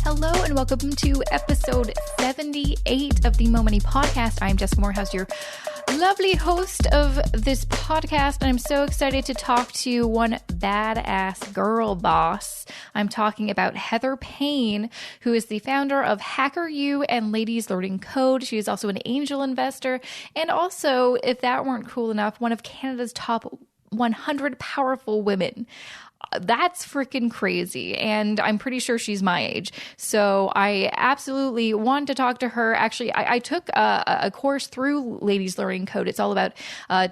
Hello and welcome to episode 78 of the Mo Money Podcast. I'm Jessica Morehouse, your lovely host of this podcast, and I'm so excited to talk to one badass girl boss. I'm talking about Heather Payne, who is the founder of HackerU and Ladies Learning Code. She is also an angel investor, and also, if that weren't cool enough, one of Canada's top 100 powerful women. That's freaking crazy. And I'm pretty sure she's my age. So I absolutely want to talk to her. Actually, I took a course through Ladies Learning Code. It's all about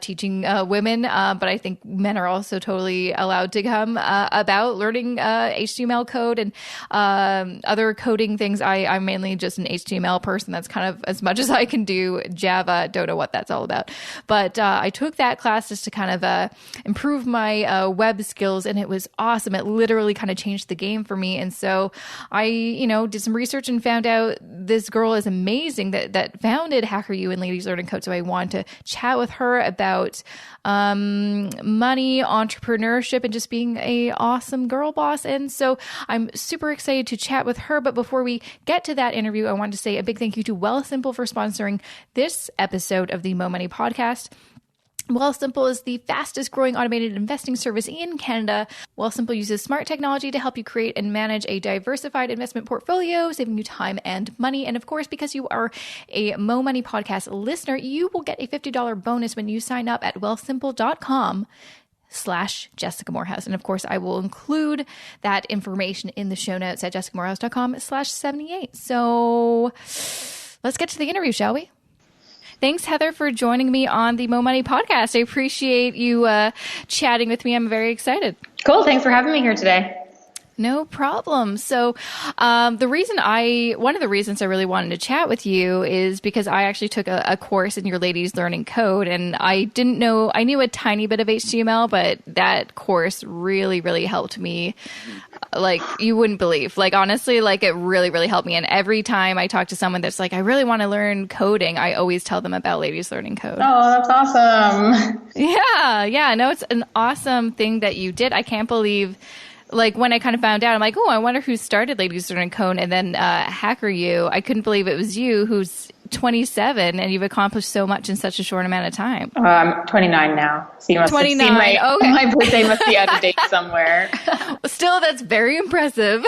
teaching women, but I think men are also totally allowed to come about learning HTML code and other coding things. I'm mainly just an HTML person. That's kind of as much as I can do. Java, don't know what that's all about. But I took that class just to kind of improve my web skills, and it was awesome. It literally kind of changed the game for me. And so I, did some research and found out this girl is amazing that founded HackerU and Ladies Learning Code. So I want to chat with her about money, entrepreneurship, and just being a awesome girl boss. And so I'm super excited to chat with her. But before we get to that interview, I want to say a big thank you to Wealthsimple for sponsoring this episode of the Mo Money Podcast. Wealthsimple is the fastest growing automated investing service in Canada. Wealthsimple uses smart technology to help you create and manage a diversified investment portfolio, saving you time and money. And of course, because you are a Mo Money Podcast listener, you will get a $50 bonus when you sign up at wealthsimple.com/Jessica Morehouse. And of course, I will include that information in the show notes at jessicamorehouse.com/78. So let's get to the interview, shall we? Thanks, Heather, for joining me on the Mo Money Podcast. I appreciate you chatting with me. I'm very excited. Cool. Thanks for having me here today. No problem. So one of the reasons I really wanted to chat with you is because I actually took a course in your Ladies Learning Code, and I knew a tiny bit of HTML, but that course really, really helped me. Like, you wouldn't believe. Like, honestly, like, it really, really helped me. And every time I talk to someone that's like, I really want to learn coding, I always tell them about Ladies Learning Code. Oh, that's awesome. Yeah. No, it's an awesome thing that you did. I can't believe, like, when I kind of found out, I'm like, oh, I wonder who started Ladies Learning Code, and then HackerU. I couldn't believe it was you, who's 27, and you've accomplished so much in such a short amount of time. I'm 29 now, so you must 29. Have seen my birthday must be out of date somewhere. Still, that's very impressive.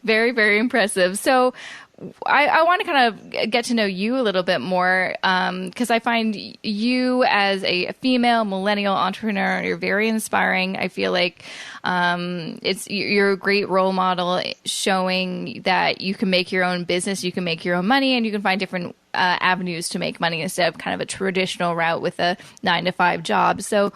Very, very impressive. So I want to kind of get to know you a little bit more, because I find you as a female millennial entrepreneur, you're very inspiring. I feel like you're a great role model, showing that you can make your own business, you can make your own money, and you can find different avenues to make money instead of kind of a traditional route with a 9-to-5 job. So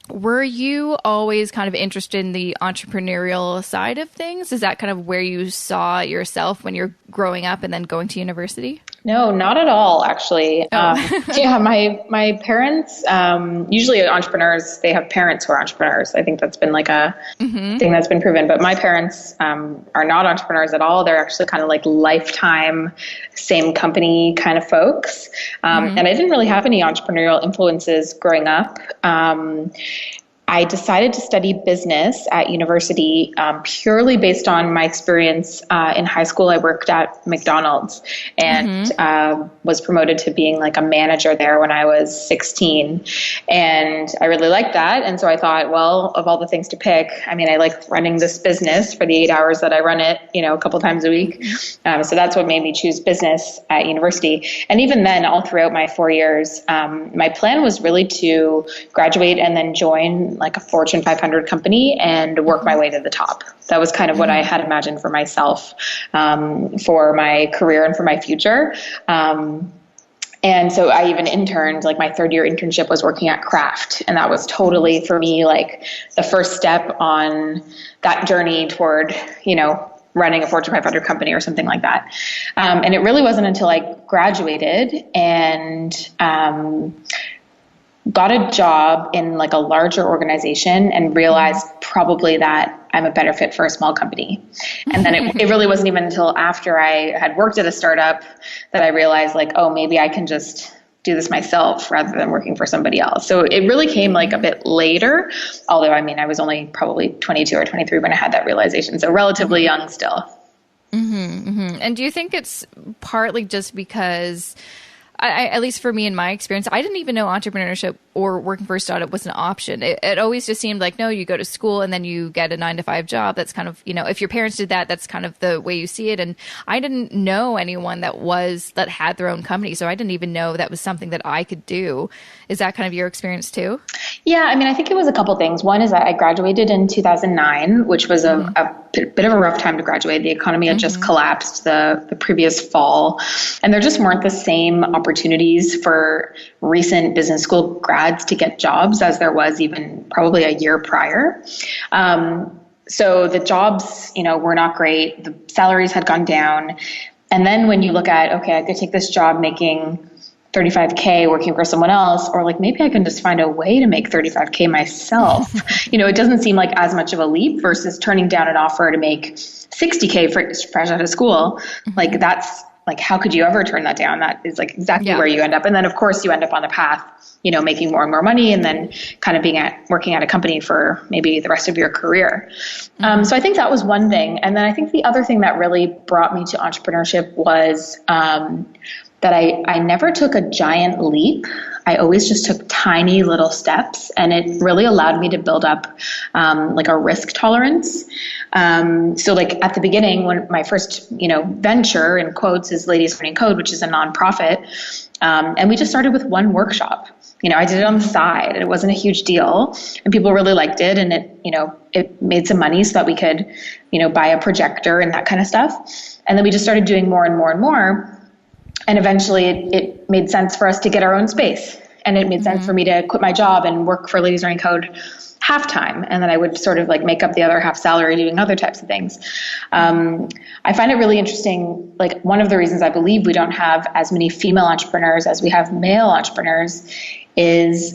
were you always kind of interested in the entrepreneurial side of things? Is that kind of where you saw yourself when you're growing up and then going to university? No, not at all, actually. Yeah, my parents, usually entrepreneurs, they have parents who are entrepreneurs. I think that's been like a thing that's been proven. But my parents are not entrepreneurs at all. They're actually kind of like lifetime, same company kind of folks. And I didn't really have any entrepreneurial influences growing up. I decided to study business at university purely based on my experience in high school. I worked at McDonald's and was promoted to being like a manager there when I was 16. And I really liked that. And so I thought, well, of all the things to pick, I mean, I like running this business for the 8 hours that I run it, a couple times a week. So that's what made me choose business at university. And even then, all throughout my 4 years, my plan was really to graduate and then join like a Fortune 500 company and work my way to the top. That was kind of what I had imagined for myself, for my career and for my future. And so I even interned, like my third year internship was working at Kraft. And that was totally for me, like the first step on that journey toward, running a Fortune 500 company or something like that. And it really wasn't until I graduated and got a job in like a larger organization and realized probably that I'm a better fit for a small company. And then it really wasn't even until after I had worked at a startup that I realized like, oh, maybe I can just do this myself rather than working for somebody else. So it really came like a bit later, although I mean, I was only probably 22 or 23 when I had that realization. So relatively young still. And do you think it's partly just because, at least for me in my experience, I didn't even know entrepreneurship or working for a startup was an option. It always just seemed like, no, you go to school and then you get a 9-to-5 job. That's kind of, if your parents did that, that's kind of the way you see it. And I didn't know anyone that had their own company. So I didn't even know that was something that I could do. Is that kind of your experience too? Yeah, I mean, I think it was a couple things. One is that I graduated in 2009, which was a bit of a rough time to graduate. The economy had just collapsed the previous fall, and there just weren't the same opportunities for recent business school grads to get jobs as there was even probably a year prior. So the jobs, were not great. The salaries had gone down. And then when you look at, okay, I could take this job making $35K working for someone else, or like maybe I can just find a way to make $35K myself. It doesn't seem like as much of a leap versus turning down an offer to make $60K fresh out of school. Like that's like, how could you ever turn that down? That is like exactly where you end up. And then of course you end up on the path, making more and more money and then kind of working at a company for maybe the rest of your career. So I think that was one thing. And then I think the other thing that really brought me to entrepreneurship was, that I never took a giant leap. I always just took tiny little steps, and it really allowed me to build up like a risk tolerance. So like at the beginning, when my first, venture in quotes is Ladies Learning Code, which is a nonprofit. And we just started with one workshop. I did it on the side, and it wasn't a huge deal, and people really liked it. And it made some money so that we could, buy a projector and that kind of stuff. And then we just started doing more and more and more. And eventually it made sense for us to get our own space. And it made sense for me to quit my job and work for Ladies Learning Code half-time. And then I would sort of like make up the other half salary doing other types of things. I find it really interesting. Like one of the reasons I believe we don't have as many female entrepreneurs as we have male entrepreneurs is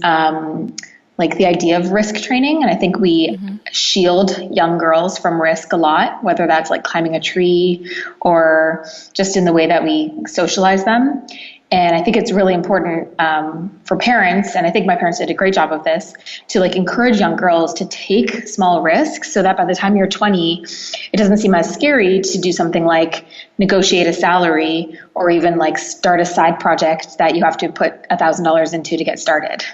like the idea of risk training. And I think we shield young girls from risk a lot, whether that's like climbing a tree or just in the way that we socialize them. And I think it's really important for parents, and I think my parents did a great job of this, to like encourage young girls to take small risks so that by the time you're 20, it doesn't seem as scary to do something like negotiate a salary or even like start a side project that you have to put $1,000 into to get started.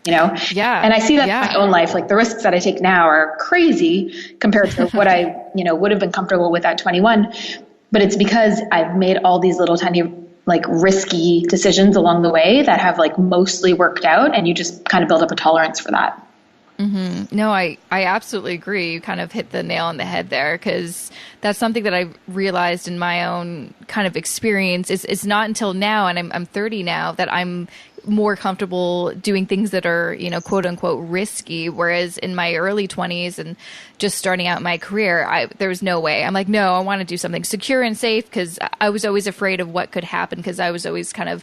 Yeah. And I see that in my own life, like the risks that I take now are crazy compared to what I, would have been comfortable with at 21. But it's because I've made all these little tiny, like risky decisions along the way that have like mostly worked out. And you just kind of build up a tolerance for that. No, I absolutely agree. You kind of hit the nail on the head there, because that's something that I realized in my own kind of experience. It's not until now, and I'm 30 now, that I'm more comfortable doing things that are, quote unquote risky. Whereas in my early 20s and just starting out my career, there was no way. I'm like, no, I want to do something secure and safe, because I was always afraid of what could happen, because I was always kind of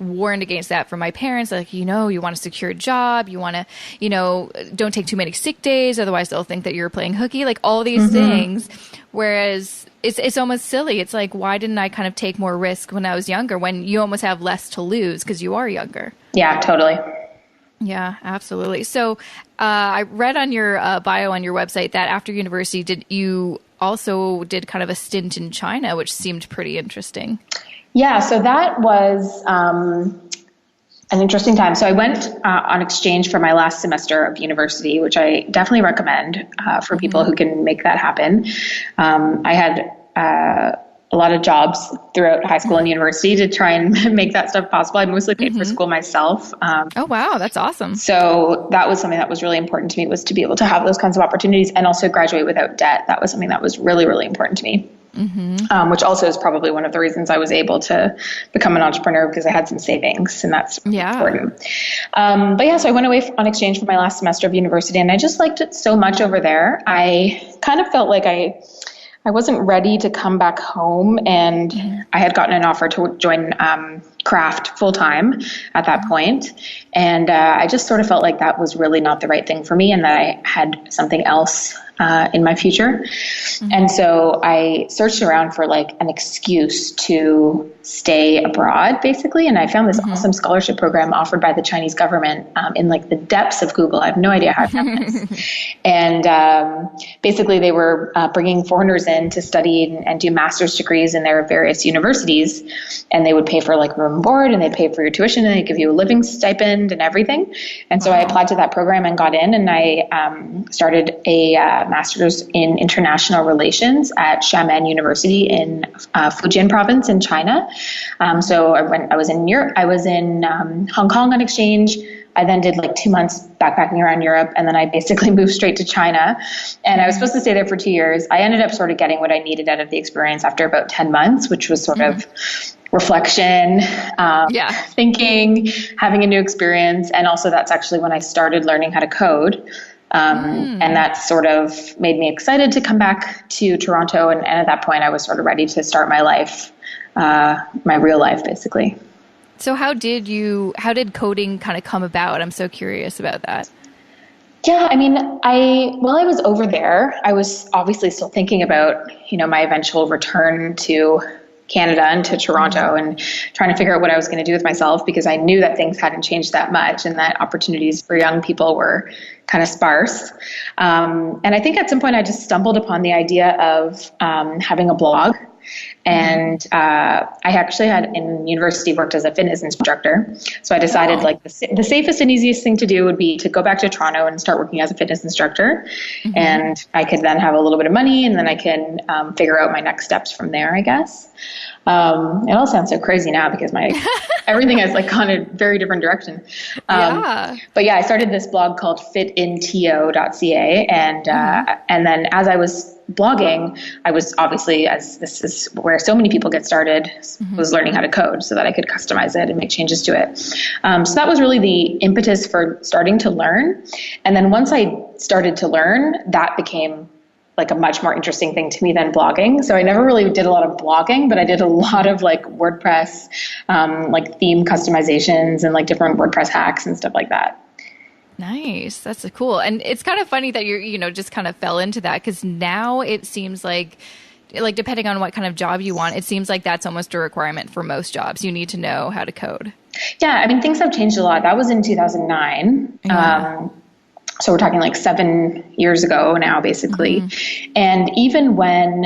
warned against that from my parents. Like, you want a secure job, you want to, don't take too many sick days, otherwise they'll think that you're playing hooky, like all these things. Whereas it's almost silly. It's like, why didn't I kind of take more risk when I was younger, when you almost have less to lose because you are younger? Yeah, totally. Yeah, absolutely. So I read on your bio on your website that after university, you also did kind of a stint in China, which seemed pretty interesting. Yeah, so that was an interesting time. So I went on exchange for my last semester of university, which I definitely recommend for people who can make that happen. I had a lot of jobs throughout high school and university to try and make that stuff possible. I mostly paid for school myself. Oh, wow. That's awesome. So that was something that was really important to me, was to be able to have those kinds of opportunities and also graduate without debt. That was something that was really, really important to me. Which also is probably one of the reasons I was able to become an entrepreneur, because I had some savings, and that's important. But yeah, so I went away on exchange for my last semester of university, and I just liked it so much over there. I kind of felt like I wasn't ready to come back home, and I had gotten an offer to join Craft full time at that point. And I just sort of felt like that was really not the right thing for me, and that I had something else in my future. Mm-hmm. And so I searched around for like an excuse to stay abroad, basically. And I found this awesome scholarship program offered by the Chinese government in like the depths of Google. I have no idea how I found this. And basically they were bringing foreigners in to study and do master's degrees in their various universities. And they would pay for like room and board, and they'd pay for your tuition, and they'd give you a living stipend and everything. And so I applied to that program and got in, and I started a master's in international relations at Xiamen University in Fujian province in China. So I was in Europe, I was in Hong Kong on exchange. I then did like 2 months backpacking around Europe, and then I basically moved straight to China. And I was supposed to stay there for 2 years. I ended up sort of getting what I needed out of the experience after about 10 months, which was sort of reflection, thinking, having a new experience. And also that's actually when I started learning how to code. And that sort of made me excited to come back to Toronto. And at that point I was sort of ready to start my life, my real life, basically. So how did coding kind of come about? I'm so curious about that. Yeah, I mean, while I was over there, I was obviously still thinking about, my eventual return to Canada and to Toronto and trying to figure out what I was going to do with myself, because I knew that things hadn't changed that much and that opportunities for young people were kind of sparse. And I think at some point I just stumbled upon the idea of having a blog. And I actually had in university worked as a fitness instructor. So I decided like the safest and easiest thing to do would be to go back to Toronto and start working as a fitness instructor. And I could then have a little bit of money, and then I can figure out my next steps from there, I guess. It all sounds so crazy now because everything has like gone a very different direction. But yeah, I started this blog called fitinto.ca. And then as I was blogging, I was obviously, as this is where so many people get started, was learning how to code so that I could customize it and make changes to it. So that was really the impetus for starting to learn. And then once I started to learn, that became like a much more interesting thing to me than blogging. So I never really did a lot of blogging, but I did a lot of like WordPress, like theme customizations and like different WordPress hacks and stuff like that. Nice. That's cool. And it's kind of funny that you're, just kind of fell into that, because now it seems like depending on what kind of job you want, it seems like that's almost a requirement for most jobs. You need to know how to code. Yeah. I mean, things have changed a lot. That was in 2009. So we're talking like 7 years ago now, basically. And even when,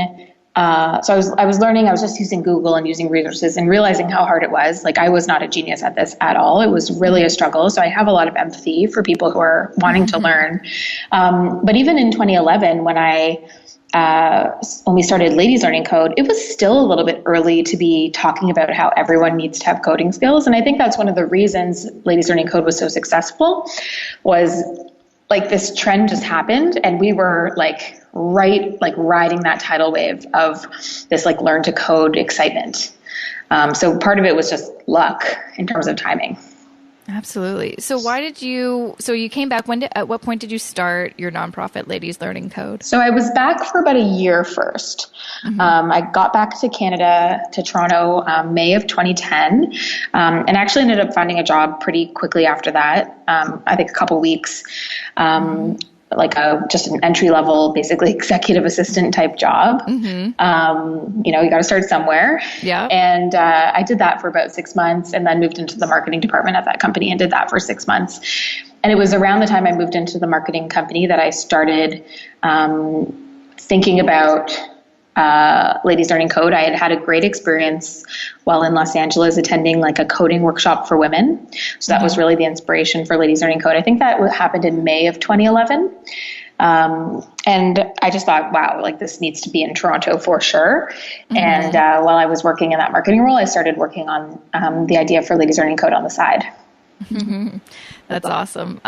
so I was learning, I was just using Google and using resources and realizing how hard it was. Like I was not a genius at this at all. It was really a struggle. So I have a lot of empathy for people who are wanting to learn. But even in 2011, when we started Ladies Learning Code, it was still a little bit early to be talking about how everyone needs to have coding skills. And I think that's one of the reasons Ladies Learning Code was so successful, was like this trend just happened, and we were riding that tidal wave of this like learn to code excitement. So part of it was just luck in terms of timing. Absolutely. So you came back, at what point did you start your nonprofit Ladies Learning Code? So I was back for about a year first. I got back to Canada, to Toronto, May of 2010, and actually ended up finding a job pretty quickly after that. I think a couple weeks, just an entry level, basically executive assistant type job. You got to start somewhere. Yeah. And I did that for about 6 months, and then moved into the marketing department at that company and did that for 6 months. And it was around the time I moved into the marketing company that I started thinking about Ladies Learning Code. I had had a great experience while in Los Angeles attending like a coding workshop for women. So that was really the inspiration for Ladies Learning Code. I think that happened in May of 2011. And I just thought, wow, like this needs to be in Toronto for sure. And while I was working in that marketing role, I started working on the idea for Ladies Learning Code on the side. That's awesome.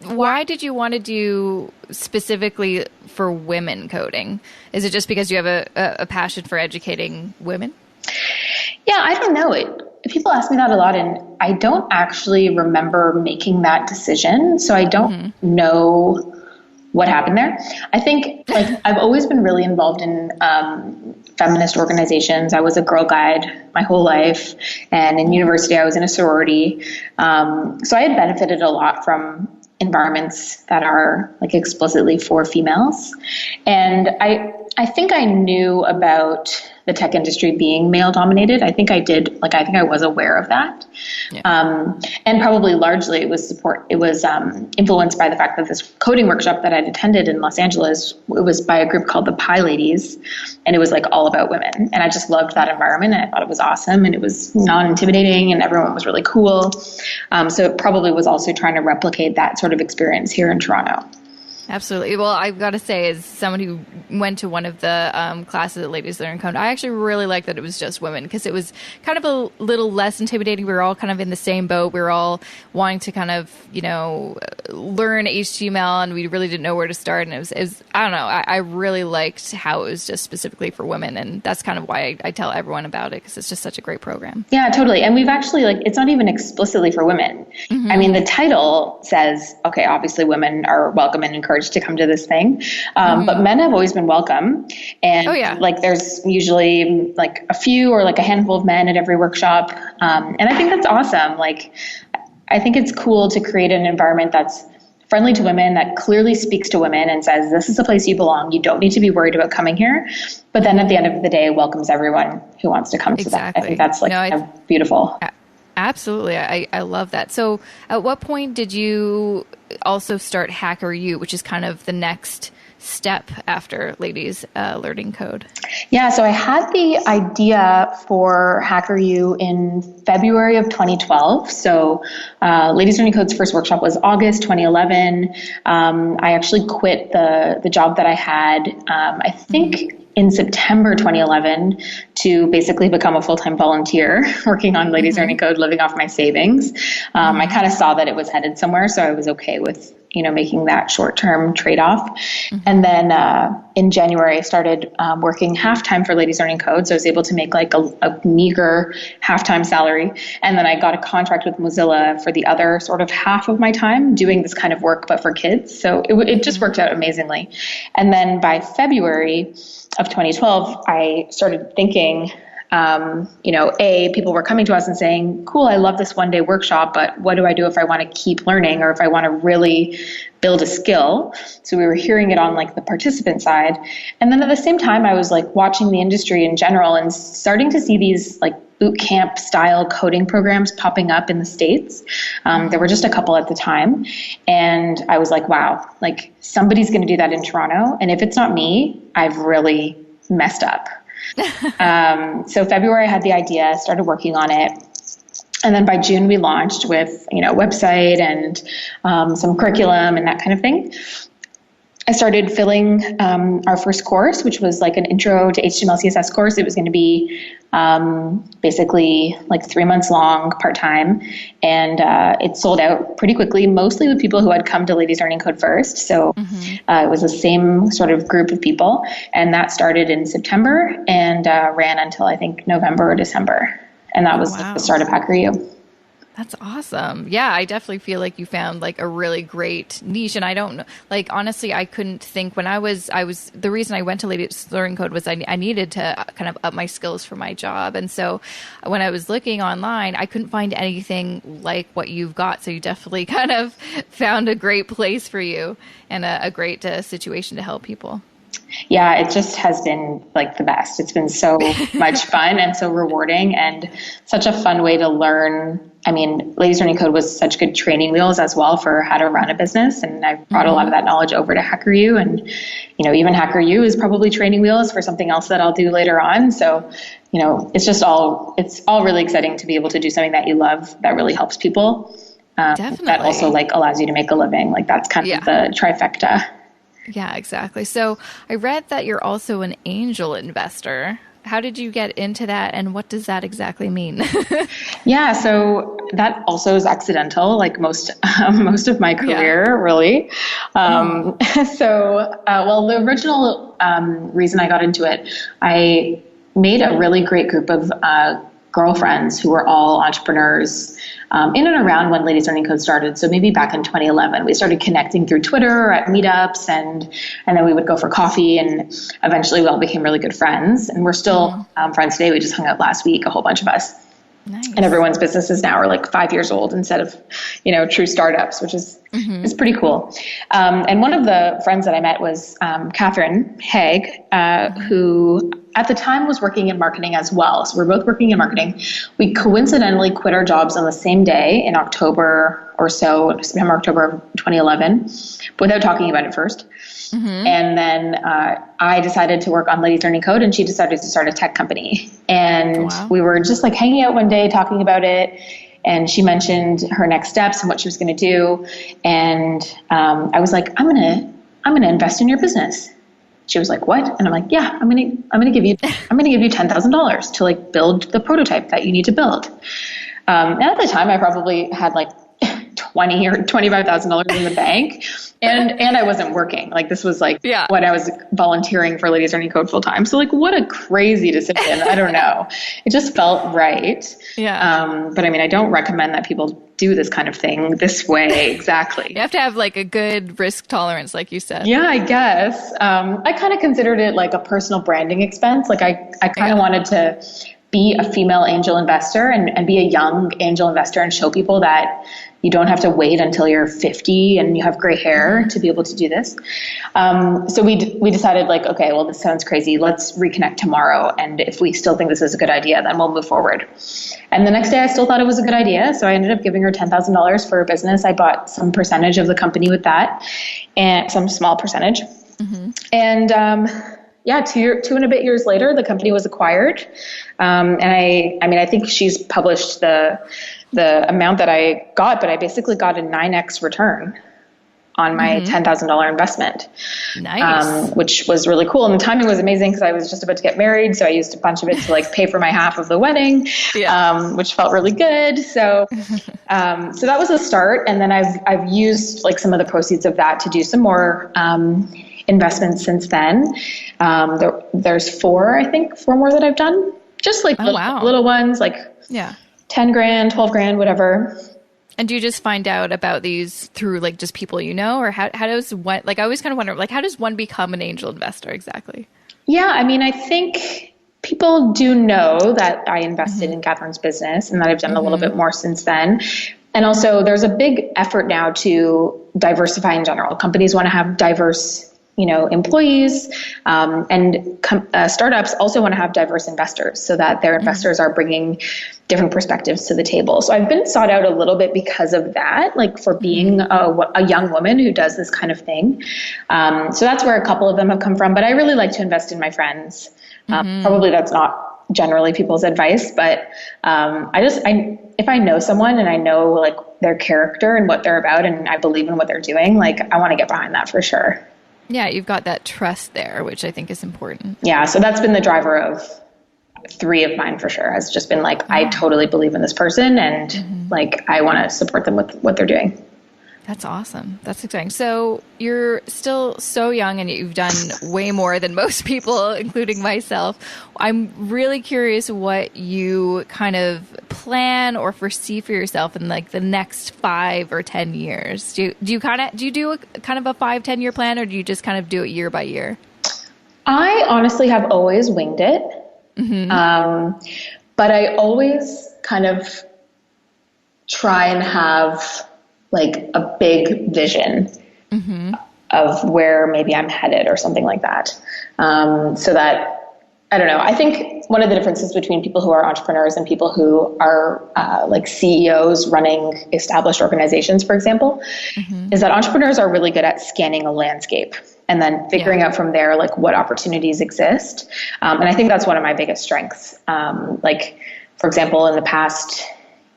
Why did you want to do specifically for women coding? Is it just because you have a passion for educating women? Yeah, I don't know. People ask me that a lot, and I don't actually remember making that decision. So I don't know what happened there. I think I've always been really involved in feminist organizations. I was a Girl Guide my whole life, and in university I was in a sorority. So I had benefited a lot from environments that are like explicitly for females. And I think I knew about the tech industry being male dominated. I think I was aware of that. Yeah. And probably largely it was influenced by the fact that this coding workshop that I'd attended in Los Angeles, it was by a group called the Pi Ladies, and it was like all about women. And I just loved that environment, and I thought it was awesome, and it was non-intimidating, and everyone was really cool. So it probably was also trying to replicate that sort of experience here in Toronto. Absolutely. Well, I've got to say, as someone who went to one of the classes at Ladies Learning Code, I actually really liked that it was just women, because it was kind of a little less intimidating. We were all kind of in the same boat. We were all wanting to kind of, learn HTML, and we really didn't know where to start. And it was I don't know, I really liked how it was just specifically for women. And that's kind of why I tell everyone about it, because it's just such a great program. Yeah, totally. And we've actually, it's not even explicitly for women. Mm-hmm. I mean, the title says, okay, obviously women are welcome and encouraged to come to this thing. But men have always been welcome. And there's usually like a few or like a handful of men at every workshop. And I think that's awesome. I think it's cool to create an environment that's friendly to women, that clearly speaks to women and says, this is the place you belong. You don't need to be worried about coming here. But then at the end of the day, welcomes everyone who wants to come to that. I think that's beautiful. Absolutely. I love that. So at what point did you also start Hacker U, which is kind of the next step after Ladies Learning Code? Yeah, so I had the idea for Hacker U in February of 2012. So Ladies Learning Code's first workshop was August 2011. I actually quit the job that I had, I think, in September 2011 to basically become a full-time volunteer working on Ladies Learning Code, living off my savings. I kind of saw that it was headed somewhere, so I was okay with, making that short-term trade-off. And then in January, I started working half-time for Ladies Learning Code, so I was able to make like a meager half-time salary. And then I got a contract with Mozilla for the other sort of half of my time doing this kind of work, but for kids. So it just worked out amazingly. And then by February of 2012, I started thinking, people were coming to us and saying, cool, I love this one-day workshop, but what do I do if I want to keep learning, or if I want to really build a skill? So we were hearing it on like the participant side. And then at the same time, I was like watching the industry in general and starting to see these like boot camp style coding programs popping up in the States. There were just a couple at the time. And I was like, wow, like somebody's going to do that in Toronto. And if it's not me, I've really messed up. So February I had the idea, started working on it. And then by June we launched with, website and some curriculum and that kind of thing. I started filling our first course, which was like an intro to HTML, CSS course. It was going to be basically like 3 months long, part-time. And it sold out pretty quickly, mostly with people who had come to Ladies Learning Code first. So it was the same sort of group of people. And that started in September and ran until I think November or December. And that was the start of Hacker U. That's awesome. Yeah, I definitely feel like you found like a really great niche. And I don't know, like, honestly, I couldn't think when I was, the reason I went to Ladies Learning Code was I needed to kind of up my skills for my job. And so when I was looking online, I couldn't find anything like what you've got. So you definitely kind of found a great place for you and a great situation to help people. Yeah, it just has been like the best. It's been so much fun and so rewarding and such a fun way to learn. I mean, Ladies Learning Code was such good training wheels as well for how to run a business. And I've brought a lot of that knowledge over to Hacker U. And, even Hacker U is probably training wheels for something else that I'll do later on. So, it's all really exciting to be able to do something that you love that really helps people. Definitely. That also like allows you to make a living. Like that's kind of the trifecta. Yeah, exactly. So I read that you're also an angel investor. How did you get into that, and what does that exactly mean? Yeah, so that also is accidental, like most of my career, really. The original reason I got into it, I made a really great group of girlfriends who were all entrepreneurs in and around when Ladies Learning Code started. So maybe back in 2011, we started connecting through Twitter or at meetups, and then we would go for coffee, and eventually we all became really good friends. And we're still friends today. We just hung out last week, a whole bunch of us. Nice. And everyone's businesses now are like 5 years old instead of, true startups, which is It's pretty cool. And one of the friends that I met was Catherine Haig, who at the time was working in marketing as well. So we're both working in marketing. We coincidentally quit our jobs on the same day in October or so, September, October of 2011, without talking about it first. And then I decided to work on Ladies Learning Code, and she decided to start a tech company. And we were just like hanging out one day talking about it. And she mentioned her next steps and what she was going to do. And I was like, I'm going to invest in your business. She was like, what? And I'm like, yeah, I'm going to give you $10,000 to like build the prototype that you need to build. And at the time I probably had like $20,000 or $25,000 in the bank. And I wasn't working. Like this was like when I was volunteering for Ladies Learning Code full time. So like what a crazy decision. I don't know. It just felt right. Yeah. But I mean, I don't recommend that people do this kind of thing this way. Exactly. You have to have like a good risk tolerance, like you said. Yeah, I guess. I kind of considered it like a personal branding expense. Like I kind of wanted to be a female angel investor and be a young angel investor and show people that you don't have to wait until you're 50 and you have gray hair to be able to do this. So we decided like, okay, well, this sounds crazy. Let's reconnect tomorrow. And if we still think this is a good idea, then we'll move forward. And the next day I still thought it was a good idea. So I ended up giving her $10,000 for a business. I bought some percentage of the company with that, and some small percentage. And, two and a bit years later, the company was acquired. And I think she's published the amount that I got, but I basically got a 9x return on my $10,000 investment. Nice. Which was really cool. And the timing was amazing because I was just about to get married. So I used a bunch of it to like pay for my half of the wedding, which felt really good. So, so that was a start. And then I've used like some of the proceeds of that to do some more, investments since then. There's four more that I've done. Just like little ones, like 10 grand, 12 grand, whatever. And do you just find out about these through like just people you know, or how does one, like I always kind of wonder, like how does one become an angel investor exactly? Yeah, I mean, I think people do know that I invested in Catherine's business and that I've done a little bit more since then. And also there's a big effort now to diversify in general. Companies want to have diverse employees, and startups also want to have diverse investors so that their investors are bringing different perspectives to the table. So I've been sought out a little bit because of that, like for being a young woman who does this kind of thing. So that's where a couple of them have come from, but I really like to invest in my friends. Probably that's not generally people's advice, but if I know someone and I know like their character and what they're about and I believe in what they're doing, like I want to get behind that for sure. Yeah, you've got that trust there, which I think is important. Yeah, so that's been the driver of 3 of mine for sure, has just been like, I totally believe in this person and like I want to support them with what they're doing. That's awesome. That's exciting. So you're still so young and you've done way more than most people, including myself. I'm really curious what you kind of plan or foresee for yourself in like the next 5 or 10 years. Do you do a kind of a 5-10 year plan, or do you just kind of do it year by year? I honestly have always winged it. But I always kind of try and have like a big vision of where maybe I'm headed or something like that. So that, I don't know, I think one of the differences between people who are entrepreneurs and people who are like CEOs running established organizations, for example, is that entrepreneurs are really good at scanning a landscape and then figuring out from there, like what opportunities exist. And I think that's one of my biggest strengths. Like, for example, in the past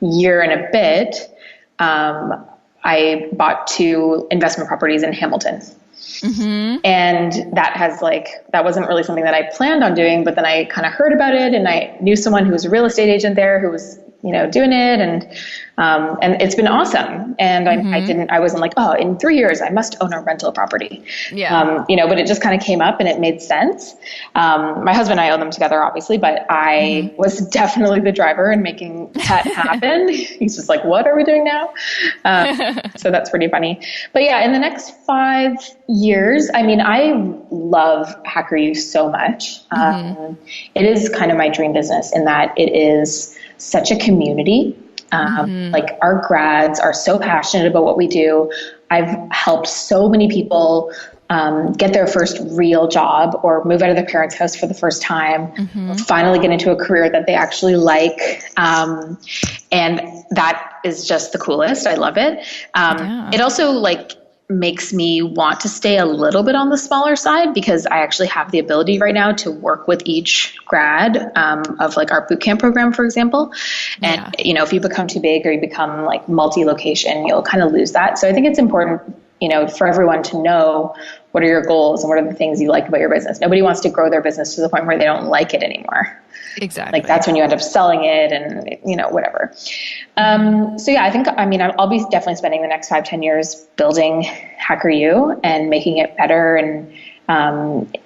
year and a bit, I bought 2 investment properties in Hamilton. And that wasn't really something that I planned on doing, but then I kind of heard about it and I knew someone who was a real estate agent there who was, doing it. And it's been awesome. And I wasn't like, oh, in 3 years I must own a rental property. But it just kind of came up and it made sense. My husband and I own them together, obviously, but I was definitely the driver in making that happen. He's just like, what are we doing now? So that's pretty funny. But yeah, in the next 5 years, I mean, I love HackerU so much. It is kind of my dream business in that it is such a community. Like our grads are so passionate about what we do. I've helped so many people get their first real job or move out of their parents' house for the first time, or finally get into a career that they actually like. And that is just the coolest. I love it. It also like makes me want to stay a little bit on the smaller side because I actually have the ability right now to work with each grad of like our bootcamp program, for example. And, you know, if you become too big or you become like multi-location, you'll kind of lose that. So I think it's important, you know, for everyone to know what are your goals and what are the things you like about your business. Nobody wants to grow their business to the point where they don't like it anymore. Exactly. Like that's when you end up selling it and, you know, whatever. So yeah, I'll be definitely spending the next 5-10 years building HackerU and making it better and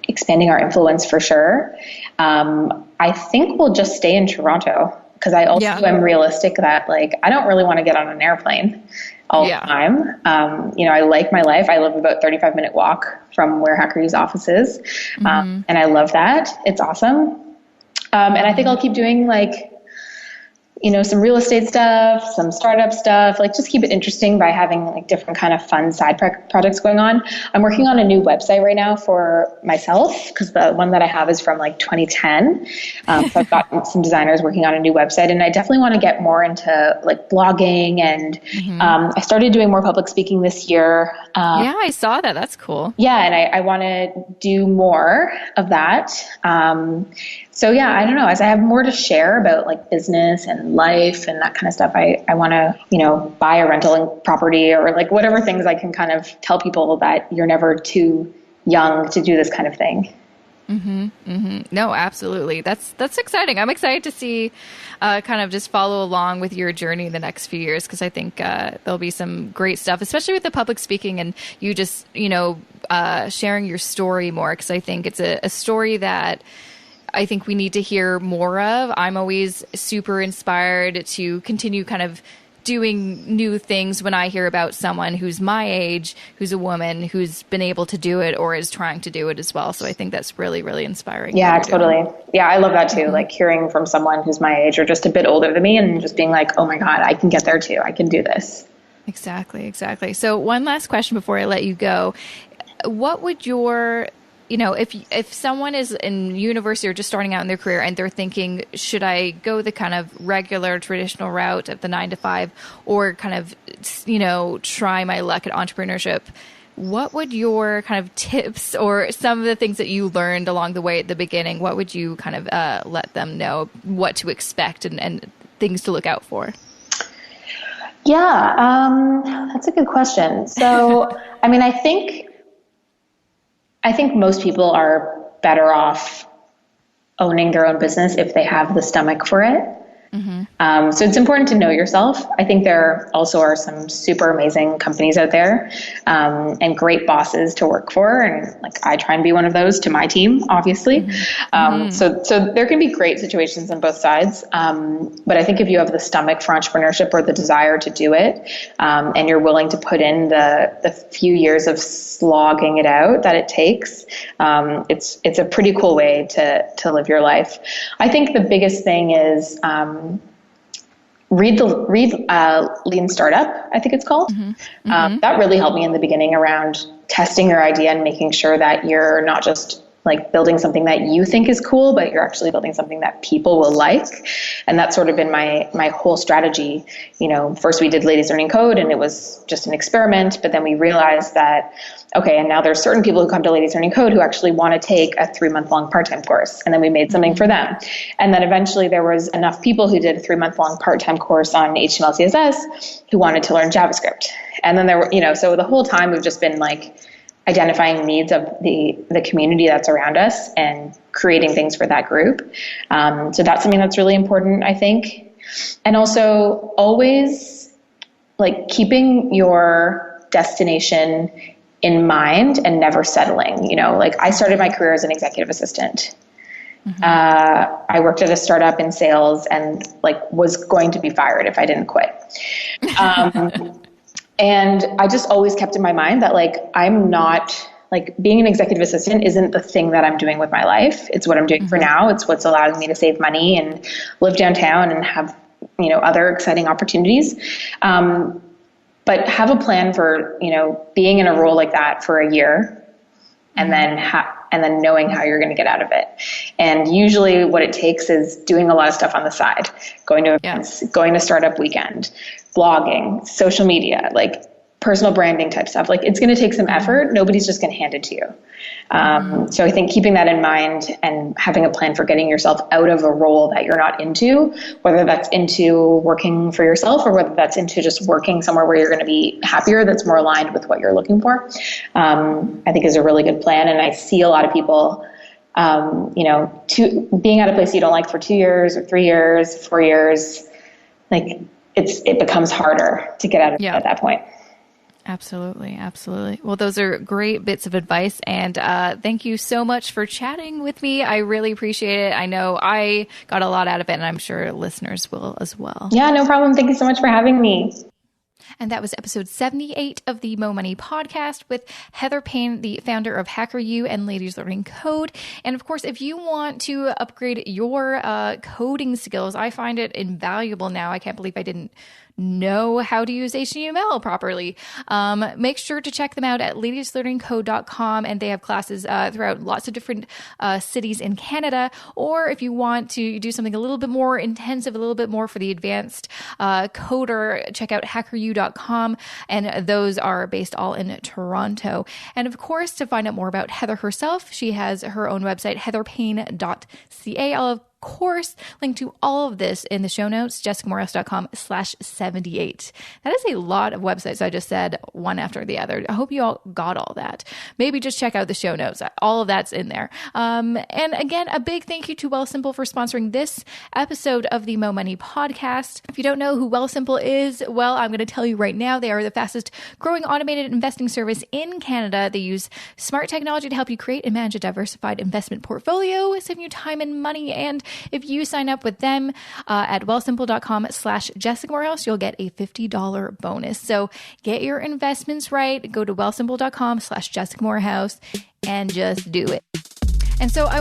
expanding our influence for sure. I think we'll just stay in Toronto because I also am realistic that like, I don't really want to get on an airplane all the time. You know, I like my life. I live about 35-minute walk from where HackerU's office is. And I love that. It's awesome. And I think I'll keep doing like, you know, some real estate stuff, some startup stuff, like just keep it interesting by having like different kind of fun side projects going on. I'm working on a new website right now for myself because the one that I have is from like 2010. So I've got some designers working on a new website and I definitely want to get more into like blogging and I started doing more public speaking this year. Yeah, I saw that. That's cool. Yeah. And I want to do more of that. So yeah, I don't know, as I have more to share about like business and life and that kind of stuff, I want to, you know, buy a rental property or like whatever things I can kind of tell people that you're never too young to do this kind of thing. No, absolutely. That's exciting. I'm excited to see, kind of just follow along with your journey in the next few years. Cause I think, there'll be some great stuff, especially with the public speaking and you just, you know, sharing your story more. Cause I think it's a story that I think we need to hear more of. I'm always super inspired to continue kind of doing new things when I hear about someone who's my age, who's a woman, who's been able to do it or is trying to do it as well. So I think that's really, really inspiring. Yeah, totally. Yeah, I love that too. Like hearing from someone who's my age or just a bit older than me and just being like, oh my God, I can get there too. I can do this. Exactly. So one last question before I let you go. What would your, you know, if someone is in university or just starting out in their career and they're thinking, should I go the kind of regular traditional route of the 9-to-5 or kind of, you know, try my luck at entrepreneurship? What would your kind of tips or some of the things that you learned along the way at the beginning, what would you kind of let them know what to expect and things to look out for? Yeah, that's a good question. So, I mean, I think most people are better off owning their own business if they have the stomach for it. So it's important to know yourself. I think there also are some super amazing companies out there, and great bosses to work for. And like, I try and be one of those to my team, obviously. So there can be great situations on both sides. But I think if you have the stomach for entrepreneurship or the desire to do it, and you're willing to put in the few years of slogging it out that it takes, it's a pretty cool way to live your life. I think the biggest thing is, read Lean Startup, I think it's called. That really helped me in the beginning around testing your idea and making sure that you're not just like building something that you think is cool, but you're actually building something that people will like. And that's sort of been my whole strategy. You know, first we did Ladies Learning Code and it was just an experiment, but then we realized that, okay, and now there's certain people who come to Ladies Learning Code who actually want to take a 3-month-long part-time course. And then we made something for them. And then eventually there was enough people who did a 3-month-long part-time course on HTML, CSS who wanted to learn JavaScript. And then there were, you know, so the whole time we've just been like identifying needs of the community that's around us and creating things for that group. So that's something that's really important, I think. And also always like keeping your destination in mind and never settling. You know, like I started my career as an executive assistant. I worked at a startup in sales and like was going to be fired if I didn't quit. And I just always kept in my mind that like, I'm not like being an executive assistant isn't the thing that I'm doing with my life. It's what I'm doing for now. It's what's allowing me to save money and live downtown and have, you know, other exciting opportunities. but have a plan for, being in a role like that for a year, and then knowing how you're going to get out of it. And usually what it takes is doing a lot of stuff on the side, going to events, going to startup weekend, blogging, social media, like personal branding type stuff. Like, it's going to take some effort. Nobody's just going to hand it to you. So I think keeping that in mind and having a plan for getting yourself out of a role that you're not into, whether that's into working for yourself or whether that's into just working somewhere where you're going to be happier, that's more aligned with what you're looking for, I think is a really good plan. And I see a lot of people, being at a place you don't like for 2 years or 3 years, 4 years, like it becomes harder to get out of it at that point. Absolutely. Absolutely. Well, those are great bits of advice. And thank you so much for chatting with me. I really appreciate it. I know I got a lot out of it, and I'm sure listeners will as well. Yeah, no problem. Thank you so much for having me. And that was episode 78 of the Mo Money podcast with Heather Payne, the founder of HackerU and Ladies Learning Code. And of course, if you want to upgrade your coding skills, I find it invaluable now. I can't believe I didn't know how to use HTML properly. Make sure to check them out at ladieslearningcode.com, and they have classes throughout lots of different cities in Canada. Or if you want to do something a little bit more intensive, a little bit more for the advanced coder, check out hackeru.com, and those are based all in Toronto. And of course, to find out more about Heather herself, she has her own website, heatherpayne.ca. I'll have course, link to all of this in the show notes, jessicamorehouse.com/78. That is a lot of websites I just said, one after the other. I hope you all got all that. Maybe just check out the show notes. All of that's in there. And again, a big thank you to Wealthsimple for sponsoring this episode of the Mo Money podcast. If you don't know who Wealthsimple is, well, I'm going to tell you right now. They are the fastest growing automated investing service in Canada. They use smart technology to help you create and manage a diversified investment portfolio, saving you time and money. And if you sign up with them at wealthsimple.com/Jessica Morehouse, you'll get a $50 bonus. So get your investments right. Go to wealthsimple.com/Jessica Morehouse and just do it. And so I will